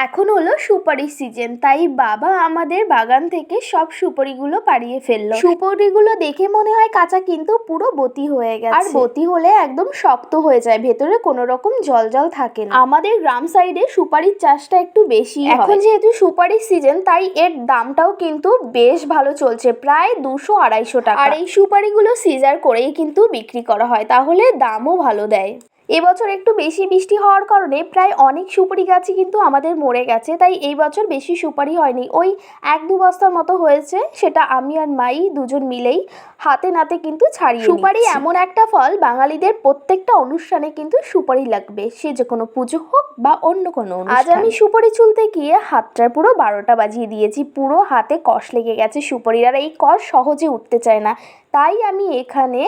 এখন হলো সুপারির সিজন, তাই বাবা আমাদের বাগান থেকে সব সুপারিগুলো পাড়িয়ে ফেললো। সুপারিগুলো দেখে মনে হয় কাঁচা, কিন্তু পুরো বতি হয়ে গেছে। আর বতি হলে একদম শক্ত হয়ে যায়, ভেতরে কোনো রকম জল জল থাকে না। আমাদের গ্রাম সাইডে সুপারির চাষটা একটু বেশি হয়। এখন যেহেতু সুপারির সিজন, তাই এর দামটাও কিন্তু বেশ ভালো চলছে, প্রায় 200-250 টাকা। আর এই সুপারিগুলো সিজার করেই কিন্তু বিক্রি করা হয়, তাহলে দামও ভালো দেয়। এবছর একটু বেশি বৃষ্টি হওয়ার কারণে প্রায় অনেক সুপারি গাছই কিন্তু আমাদের মরে গেছে, তাই এই বছর বেশি সুপারি হয়নি, ওই 1-2 বস্তার মতো হয়েছে। সেটা আমি আর মাই দুজন মিলেই হাতে নাতে কিন্তু ছাড়িয়ে। সুপারি এমন একটা ফল, বাঙালিদের প্রত্যেকটা অনুষ্ঠানে কিন্তু সুপারি লাগবে, সে যে কোনো পুজো হোক বা অন্য কোনো অনুষ্ঠান। আজ আমি সুপারি চুলতে গিয়ে হাতটার পুরো 12টা বাজিয়ে দিয়েছি, পুরো হাতে কষ লেগে গেছে সুপারির, আর এই কষ সহজে উঠতে চায় না, তাই আমি এখানে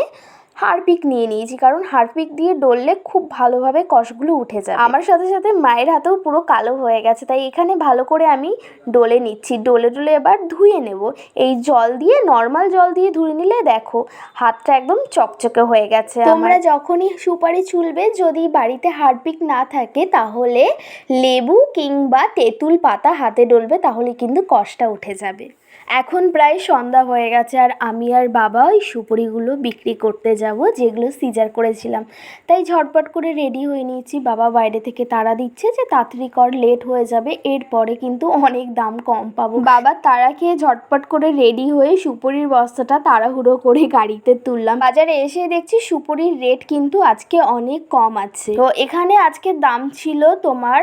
হারপিক নিয়ে নিয়েছি, কারণ হারপিক দিয়ে ডললে খুব ভালোভাবে কষগুলো উঠে যায়। আমার সাথে সাথে মায়ের হাতেও পুরো কালো হয়ে গেছে, তাই এখানে ভালো করে আমি ডলে নিচ্ছি। ডলে ডলে এবার ধুয়ে নেব। এই জল দিয়ে, নর্মাল জল দিয়ে ধুয়ে নিলে দেখো হাতটা একদম চকচকে হয়ে গেছে। তোমরা যখনই সুপারি চুলবে, যদি বাড়িতে হারপিক না থাকে, তাহলে লেবু কিংবা তেঁতুল পাতা হাতে ডলবে, তাহলে কিন্তু কষটা উঠে যাবে। এখন প্রায় সন্ধ্যা হয়ে গেছে, আর আমি আর বাবা ওই সুপারিগুলো বিক্রি করতে যাব, যেগুলো সিজার করেছিলাম। তাই ঝটপট করে রেডি হয়ে নিয়েছি। বাবা বাইরে থেকে তাড়া দিচ্ছে যে তাড়াতাড়ি কর, লেট হয়ে যাবে, এরপরে কিন্তু অনেক দাম কম পাবো। বাবা তাড়া খেয়ে ঝটপট করে রেডি হয়ে সুপারির বস্তাটা তাড়াহুড়ো করে গাড়িতে তুললাম। বাজারে এসে দেখছি সুপারির রেট কিন্তু আজকে অনেক কম আছে। তো এখানে আজকে দাম ছিল তোমার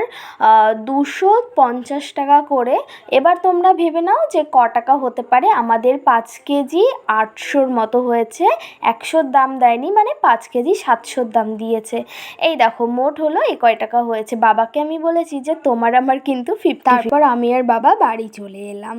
250 টাকা করে। এবার তোমরা ভেবে নাও যে ক টাকা হতে পারে। আমাদের 5 কেজি 800-র মতো হয়েছে, 100-র দাম দেয়নি, মানে 5 কেজি 700-র দাম দিয়েছে। এই দেখো মোট হলো এ কয় টাকা হয়েছে। বাবাকে আমি বলেছি যে তোমার আমার কিন্তু 50। তারপর আমি আর বাবা বাড়ি চলে এলাম।